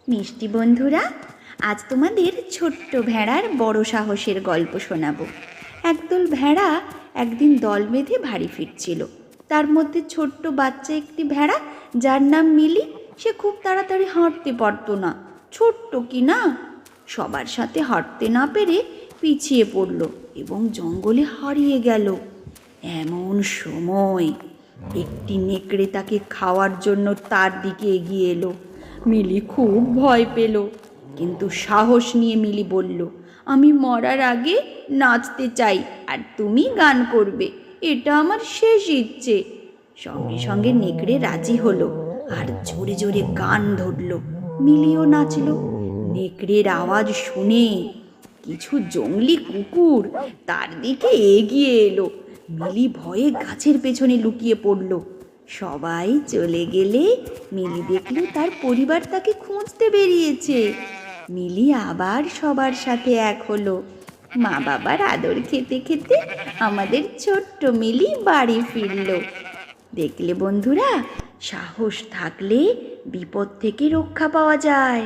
মিষ্টি বন্ধুরা, আজ তোমাদের ছোট্ট ভেড়ার বড় সাহসের গল্প শোনাবো। একদল ভেড়া একদিন দল বেঁধে বাড়ি ফিরছিল। তার মধ্যে ছোট্ট বাচ্চা একটি ভেড়া, যার নাম মিলি। সে খুব তাড়াতাড়ি হাঁটতে পারতো না, ছোট্ট কি না। সবার সাথে হাঁটতে না পেরে পিছিয়ে পড়ল এবং জঙ্গলে হারিয়ে গেল। এমন সময় একটি নেকড়ে তাকে খাওয়ার জন্য তার দিকে এগিয়ে এলো। মিলি খুব ভয় পেল, কিন্তু সাহস নিয়ে মিলি বলল, আমি মরার আগে নাচতে চাই আর তুমি গান করবে, এটা আমার শেষ ইচ্ছে। সঙ্গে সঙ্গে নেকড়ে রাজি হলো আর জোরে জোরে গান ধরলো। মিলিও নাচলো। নেকড়ের আওয়াজ শুনে কিছু জংলি কুকুর তার দিকে এগিয়ে এলো। মিলি ভয়ে গাছের পেছনে লুকিয়ে পড়ল। সবাই চলে গেলে মিলি দেখল তার পরিবার তাকে খুঁজতে বেরিয়েছে। মিলি আবার সবার সাথে এক হলো। মা বাবার আদর খেতে খেতে আমাদের ছোট্ট মিলি বাড়ি ফিরল। দেখলে বন্ধুরা, সাহস থাকলে বিপদ থেকে রক্ষা পাওয়া যায়।